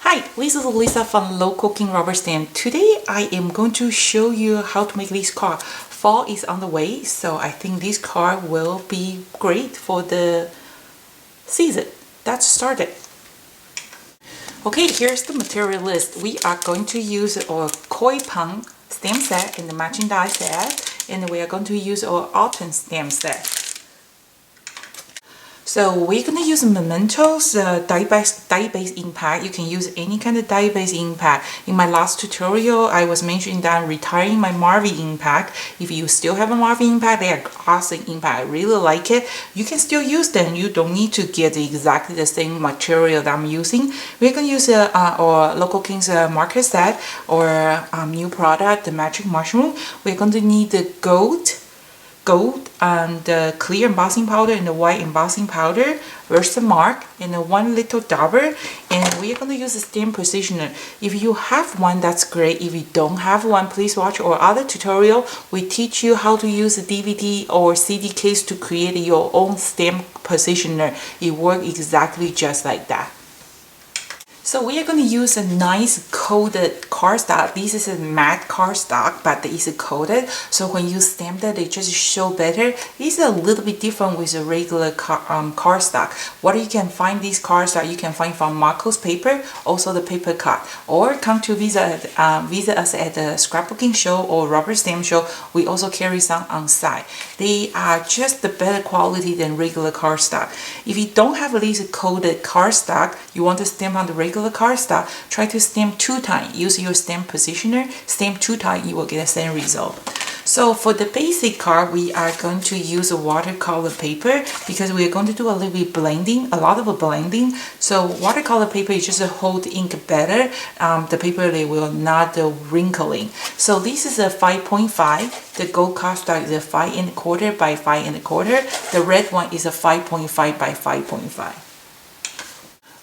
Hi, this is Lisa from Low Cooking Rubber Stamp. Today I am going to show you how to make this card. Fall is on the way, so I think this card will be great for the season. Let's start it. Okay, here's the material list. We are going to use our koi pang stamp set and the matching die set, and we are going to use our autumn stamp set. So we're going to use Memento's die-based impact. You can use any kind of die-based impact. In my last tutorial, I was mentioning that I'm retiring my Marvy impact. If you still have a Marvy impact, they are awesome impact. I really like it. You can still use them. You don't need to get exactly the same material that I'm using. We're going to use our Local King's marker set or new product, the Magic Mushroom. We're going to need the gold and the clear embossing powder and the white embossing powder, Versamark, and one little dauber, and we are going to use a stamp positioner. If you have one, that's great. If you don't have one, please watch our other tutorial. We teach you how to use a DVD or CD case to create your own stamp positioner. It works exactly just like that. So we are going to use a nice coated cardstock. This is a matte cardstock, but it's coated. So when you stamp it, it just show better. It's a little bit different with a regular cardstock. What you can find this cardstock, you can find from Marco's paper, also the paper cut. Or come to visit us at the scrapbooking show or rubber stamp show. We also carry some on site. They are just the better quality than regular cardstock. If you don't have this coated cardstock, you want to stamp on the regular cardstock, try to stamp 2 times. Use your stamp positioner, stamp 2 times, you will get the same result. So for the basic card, we are going to use a watercolor paper because we are going to do a little bit blending, a lot of blending. So watercolor paper, you just hold ink better. The paper, they will not wrinkling. So this is a 5.5. The gold cardstock is a 5 1/4 by 5 1/4. The red one is a 5.5 by 5.5.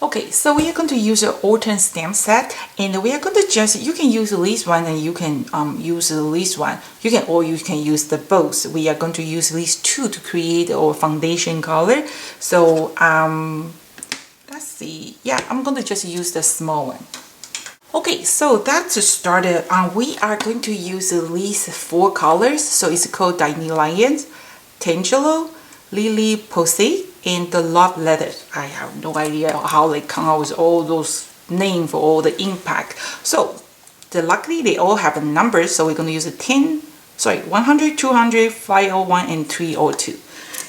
Okay, so we are going to use an autumn stamp set, and we are going to you can use this one and you can use this one. You can use the both. We are going to use these two to create our foundation color. So let's see. Yeah, I'm going to just use the small one. Okay, so that's started. We are going to use at least 4 colors. So it's called Dandelion, Tangelo, Lily Posey, and the love letters. I have no idea how they come out with all those names for all the impact. So luckily they all have numbers, so we're going to use 100, 200, 501, and 302.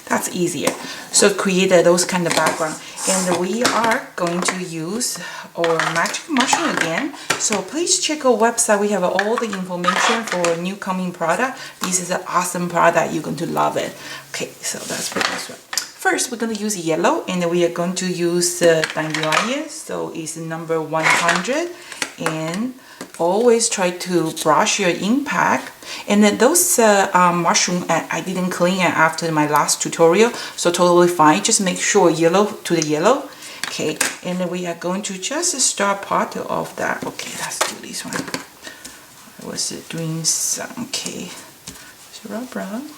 That's easier. So create those kind of background. And we are going to use our Magic Mushroom again. So please check our website. We have all the information for a new coming product. This is an awesome product. You're going to love it. Okay, so let's put this one. First, we're going to use yellow, and we are going to use dandelion. So it's number 100, and always try to brush your impact. And then those mushroom, I didn't clean it after my last tutorial, so totally fine. Just make sure yellow to the yellow. Okay, and then we are going to just start part of that. Okay, let's do this one. I was doing some, okay, so brown.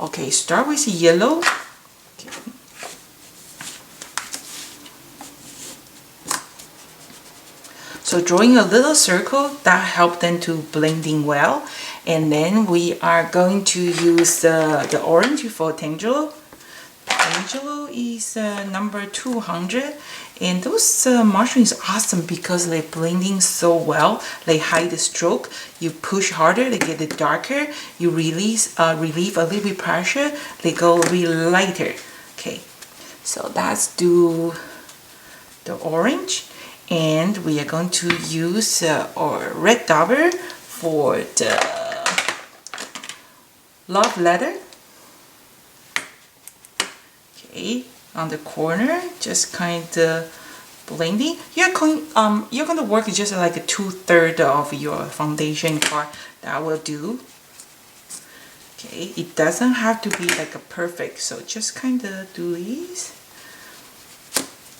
Okay, start with yellow. Okay. So drawing a little circle, that helps them to blending well. And then we are going to use the orange for Tangelo. Tangelo is number 200. And those mushrooms are awesome because they're blending so well. They hide the stroke. You push harder, they get darker. You relieve a little bit pressure, they go a little lighter. Okay, so let's do the orange. And we are going to use our red dauber for the love letter. Okay, on the corner, just kind of blending. You're going to work just like 2/3 of your foundation part. That will do. Okay, it doesn't have to be like a perfect, so just kind of do these.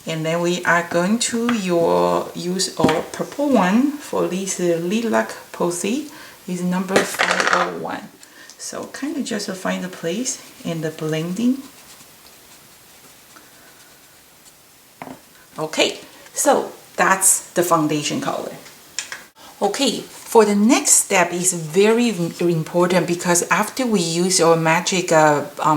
And then we are going to use our purple one for this lilac posy. Is number 501. So kind of just find the place in the blending. Okay, so that's the foundation color. Okay, for the next step is very important because after we use our magic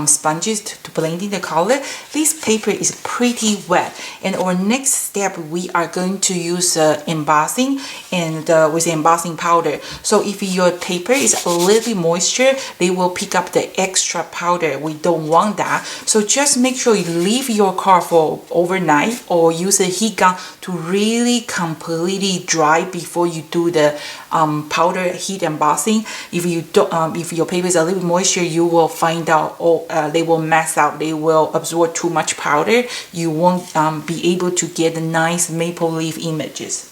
sponges to blend in the color, this paper is pretty wet. And our next step, we are going to use embossing and with embossing powder. So if your paper is a little bit moisture, they will pick up the extra powder. We don't want that. So just make sure you leave your card for overnight or use a heat gun to really completely dry before you do the powder heat embossing. If you don't, if your paper is a little bit moisture, you will find out, they will mess up. They will absorb too much powder. You won't be able to get the nice maple leaf images.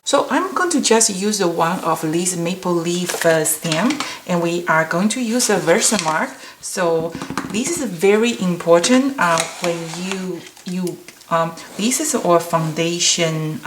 So I'm going to just use one of these maple leaf stamp, and we are going to use a Versamark. So this is very important when this is our foundation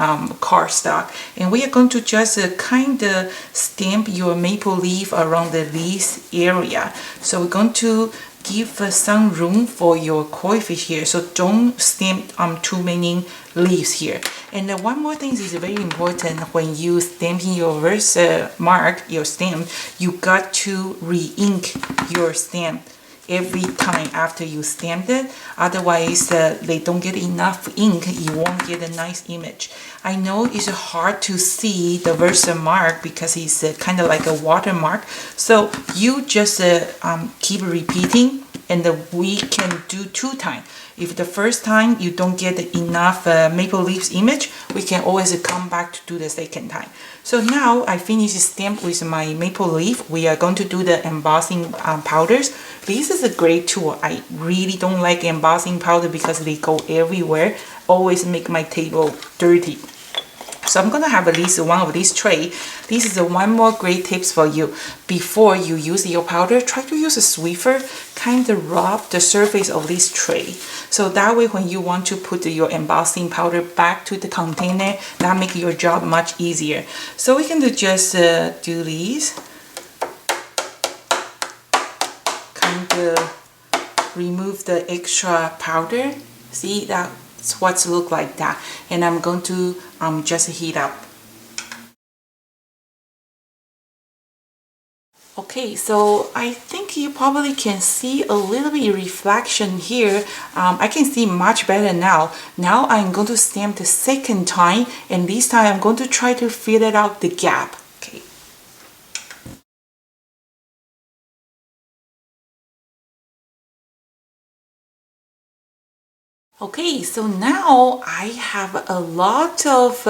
cardstock, and we are going to just kind of stamp your maple leaf around this area. So we're going to give some room for your koi fish here, so don't stamp too many leaves here. And one more thing is very important when you stamping your Versamark, your stamp, you got to re-ink your stamp every time after you stamped it. Otherwise they don't get enough ink, you won't get a nice image. I know it's hard to see the Versamark because it's kind of like a watermark, so you just keep repeating, and we can do 2 times. If the first time you don't get enough maple leaves image, we can always come back to do the second time. So now I finished stamp with my maple leaf. We are going to do the embossing powders. This is a great tool. I really don't like embossing powder because they go everywhere, always make my table dirty. So I'm gonna have at least one of these tray. This is one more great tips for you. Before you use your powder, try to use a Swiffer, kind of rub the surface of this tray. So that way when you want to put your embossing powder back to the container, that makes your job much easier. So we can just do these. Kind of remove the extra powder. See, that's what it looks like that. And I'm going to just heat up. Okay, so I think you probably can see a little bit reflection here. I can see much better now. Now I'm going to stamp the second time, and this time I'm going to try to fill it out the gap. Okay. Okay, so now I have a lot of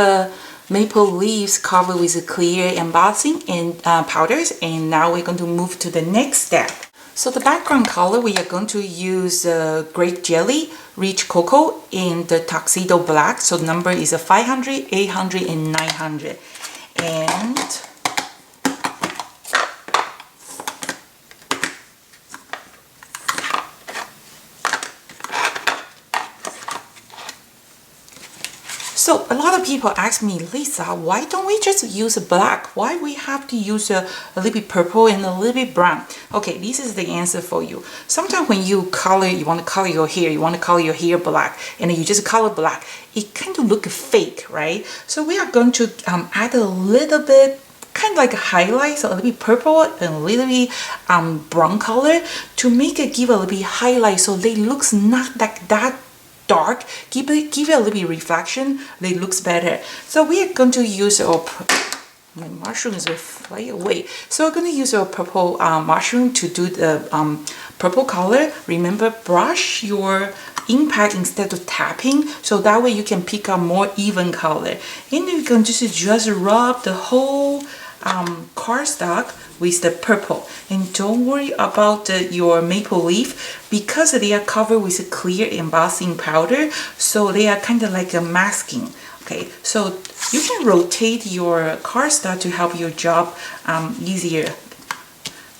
maple leaves covered with clear embossing and powders, and now we're going to move to the next step. So the background color, we are going to use grape jelly, rich cocoa, and the tuxedo black. So the number is 500, 800, and 900. And so a lot of people ask me, Lisa, why don't we just use black? Why we have to use a little bit purple and a little bit brown? Okay, this is the answer for you. Sometimes when you color, you want to color your hair, you want to color your hair black, and then you just color black, it kind of look fake, right? So we are going to add a little bit, kind of like a highlight, so a little bit purple and a little bit brown color to make it give a little bit highlight, so they looks not like that dark, give it a little bit reflection, they looks better. So we are going to use our, my mushrooms will fly away. So we're going to use our purple mushroom to do the purple color. Remember, brush your impact instead of tapping, so that way you can pick up more even color. And you can just rub the whole cardstock with the purple, and don't worry about your maple leaf because they are covered with a clear embossing powder, so they are kind of like a masking. Okay, so you can rotate your cardstock to help your job easier.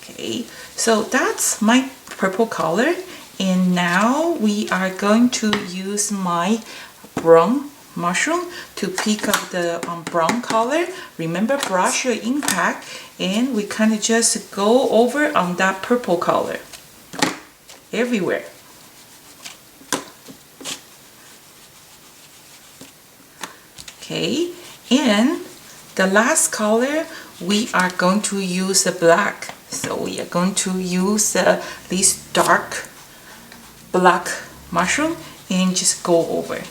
Okay, so that's my purple color, and now we are going to use my brown mushroom to pick up the brown color. Remember, brush your impact, and we kind of just go over on that purple color everywhere. Okay, and the last color we are going to use the black. So we are going to use this dark black mushroom and just go over.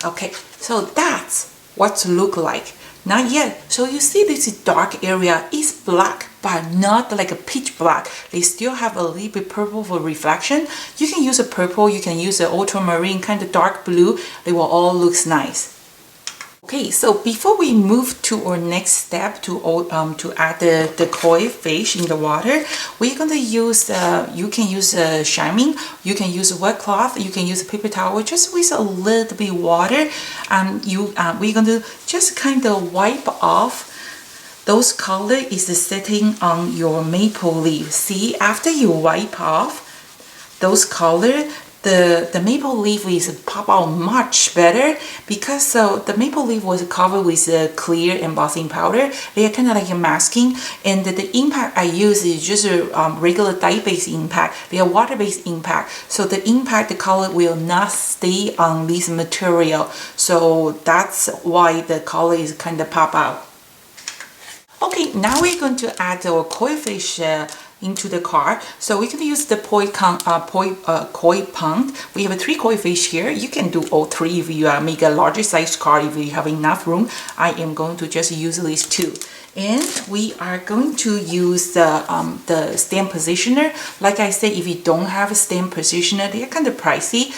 Okay, so that's what it look like. Not yet. So you see this dark area is black, but not like a pitch black. They still have a little bit purple for reflection. You can use a purple, you can use an ultramarine, kind of dark blue. They will all look nice. Okay, so before we move to our next step to add the koi fish in the water, we're going to use, you can use shining, you can use wet cloth, you can use a paper towel, just with a little bit water. We're going to just kind of wipe off those color is sitting on your maple leaf. See, after you wipe off those color, the maple leaf is pop out much better because the maple leaf was covered with a clear embossing powder. They are kind of like masking, and the impact I use is just a regular dye-based impact. They are water-based impact, so the impact, the color will not stay on this material. So that's why the color is kind of pop out. Okay, now we're going to add our koi fish into the card. So we can use the koi pond. We have 3 koi fish here. You can do all 3 if you make a larger size card if you have enough room. I am going to just use these 2. And we are going to use the stamp positioner. Like I said, if you don't have a stamp positioner, they are kind of pricey.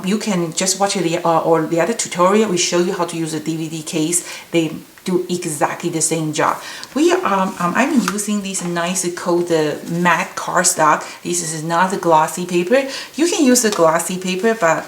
You can just watch the other tutorial. We show you how to use a DVD case. They do exactly the same job. I'm using this nice cold matte cardstock. This is not a glossy paper. You can use a glossy paper, but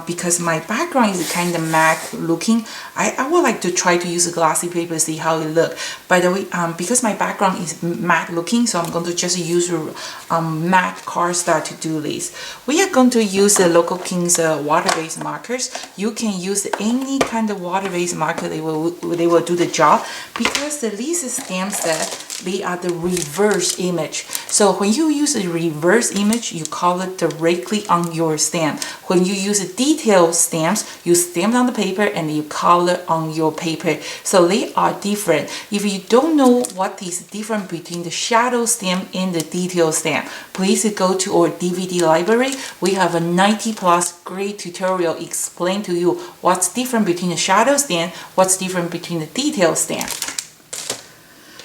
because my background is kind of matte looking, I would like to try to use a glossy paper, see how it looks. By the way, because my background is matte looking, so I'm going to just use matte cardstock to do this. We are going to use the Local King's water-based markers. You can use any kind of water-based marker. They will do the job, because these stamps that they are the reverse image. So when you use a reverse image, you color directly on your stamp. When you use detailed stamps, you stamp on the paper and you color on your paper. So they are different. If you don't know what is different between the shadow stamp and the detail stamp, please go to our DVD library. We have a 90+ great tutorial explain to you what's different between the shadow stamp, what's different between the detail stamp.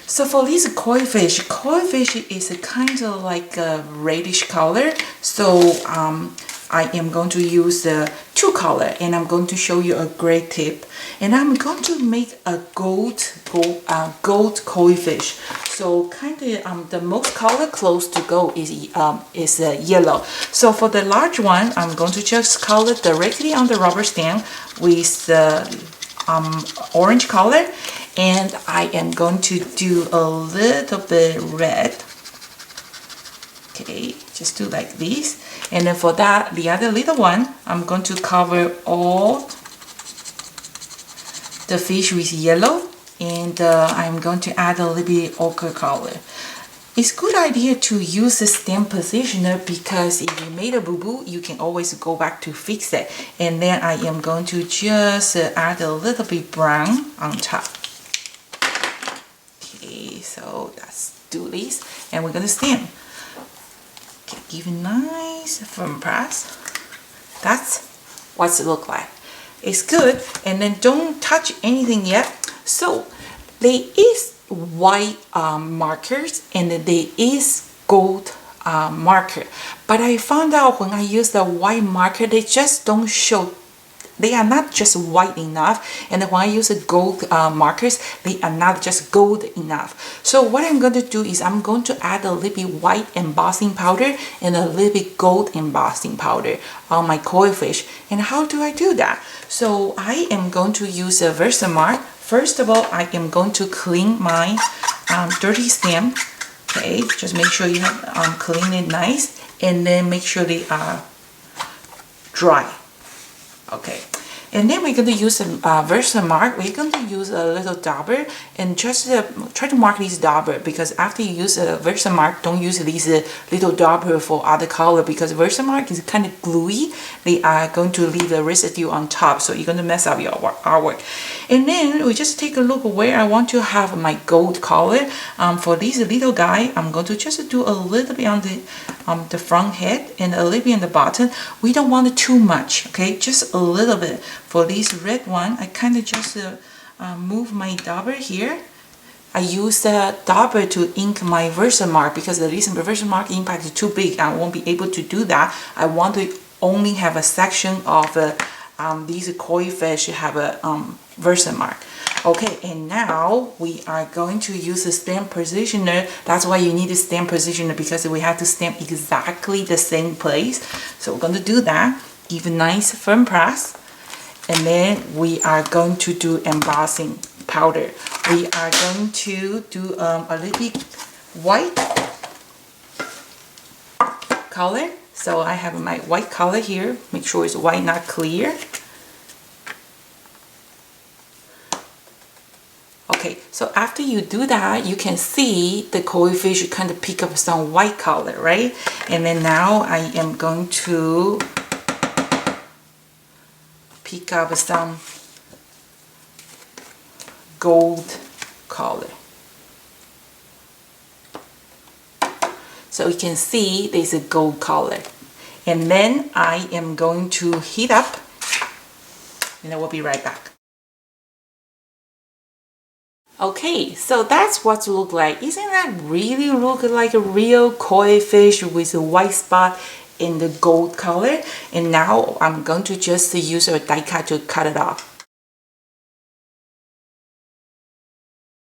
So for this koi fish is a kind of like a reddish color. So I am going to use the 2 color, and I'm going to show you a great tip. And I'm going to make a gold koi fish. So kind of the most color close to gold is yellow. So for the large one, I'm going to just color directly on the rubber stamp with the orange color, and I am going to do a little bit red. Okay, just do like this. And then for that, the other little one, I'm going to cover all the fish with yellow, and I'm going to add a little bit ochre color. It's a good idea to use a stamp positioner, because if you made a boo-boo, you can always go back to fix it. And then I am going to just add a little bit brown on top. Okay, so let's do this, and we're going to stamp. Okay, give it nice firm press. That's what it looks like. It's good, and then don't touch anything yet. So there is white markers and there is gold marker, but I found out when I use the white marker, they just don't show. They are not just white enough, and when I use the gold markers, they are not just gold enough. So what I'm going to do is I'm going to add a little bit white embossing powder and a little bit gold embossing powder on my koi fish. And how do I do that? So I am going to use a Versamark. First of all, I am going to clean my dirty stamp. Okay, just make sure you have clean it nice, and then make sure they are dry. Okay, And then we're going to use a Versamark. We're going to use a little dauber and just try to mark these dauber, because after you use a Versamark, don't use these little dauber for other color, because Versamark is kind of gluey. They are going to leave a residue on top, so you're going to mess up your artwork. And then we just take a look where I want to have my gold color. For this little guy, I'm going to just do a little bit on the front head and a little bit on the bottom. We don't want it too much, okay? Just a little bit. For this red one, I kind of just move my dauber here. I use the dauber to ink my Versamark, because the reason the Versamark impact is too big, I won't be able to do that. I want to only have a section of these koi fish have a Versamark. Okay, and now we are going to use a stamp positioner. That's why you need a stamp positioner, because we have to stamp exactly the same place. So we're going to do that. Give a nice firm press. And then we are going to do embossing powder. We are going to do a little bit white color. So I have my white color here. Make sure it's white, not clear. Okay, so after you do that, you can see the koi fish kind of pick up some white color, right? And then now I am going to pick up some gold color. So you can see there's a gold color. And then I am going to heat up, and I will be right back. Okay, so that's what it looks like. Isn't that really look like a real koi fish with a white spot in the gold color? And now I'm going to just use a die cut to cut it off.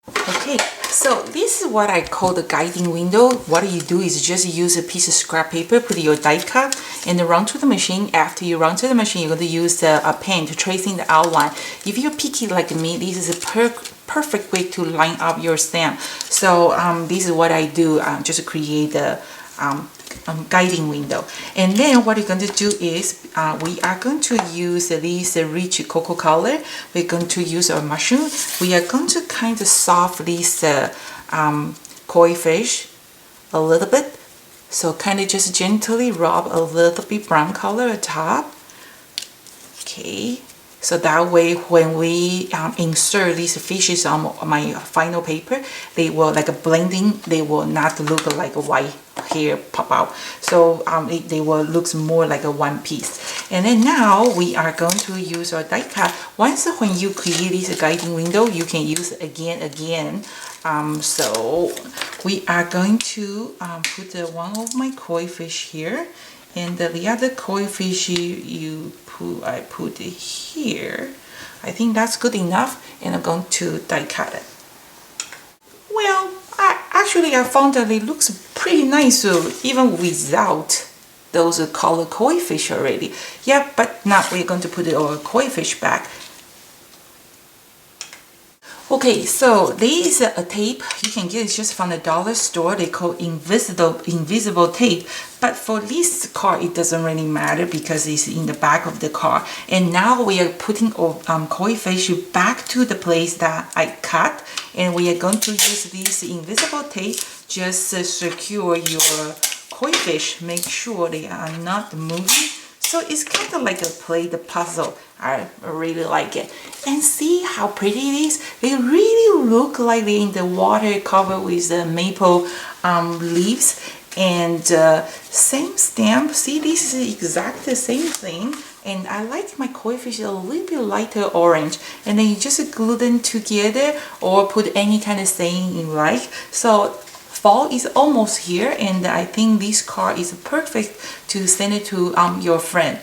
Okay, so this is what I call the guiding window. What you do is just use a piece of scrap paper, put your die cut, and then run to the machine. After you run to the machine, you're going to use a pen to tracing the outline. If you're picky like me, this is a perfect way to line up your stamp. So this is what I do, just to create the guiding window. And then what you're going to do is we are going to use this rich cocoa color. We're going to use our mushroom. We are going to kind of soft this koi fish a little bit. So kind of just gently rub a little bit brown color at top. Okay. So that way when we insert these fishes on my final paper, they will like a blending, they will not look like a white hair pop out. So they will look more like a one piece. And then now we are going to use our die cut. Once when you create this guiding window, you can use it again. So we are going to put one of my koi fish here. And the other koi fish I put it here. I think that's good enough, and I'm going to die cut it. Well, I found that it looks pretty nice, even without those color koi fish already. Yeah, but now we're going to put our koi fish back. Okay, so this is a tape. You can get it just from the dollar store. They call invisible tape. But for this car, it doesn't really matter because it's in the back of the car. And now we are putting koi fish back to the place that I cut. And we are going to use this invisible tape just to secure your koi fish. Make sure they are not moving. So it's kind of like a play the puzzle. I really like it. And see how pretty it is? They really look like they're in the water covered with the maple leaves. And same stamp. See, this is exactly the same thing. And I like my koi fish a little bit lighter orange. And then you just glue them together or put any kind of saying you like. So fall is almost here, and I think this card is perfect to send it to your friend.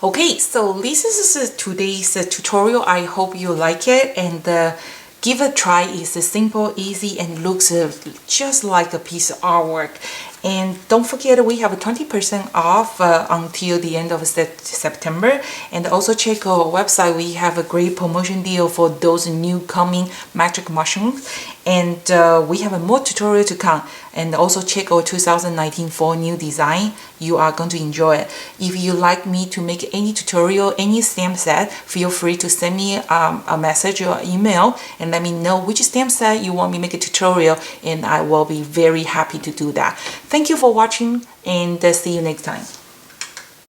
Okay, so this is today's tutorial. I hope you like it, and give it a try. It's simple, easy, and looks just like a piece of artwork. And don't forget, we have 20% off until the end of September. And also check our website. We have a great promotion deal for those new coming magic mushrooms. And we have a more tutorial to come. And also check our 2019 fall new design. You are going to enjoy it. If you like me to make any tutorial, any stamp set, feel free to send me a message or email and let me know which stamp set you want me to make a tutorial, and I will be very happy to do that. Thank you for watching, and see you next time.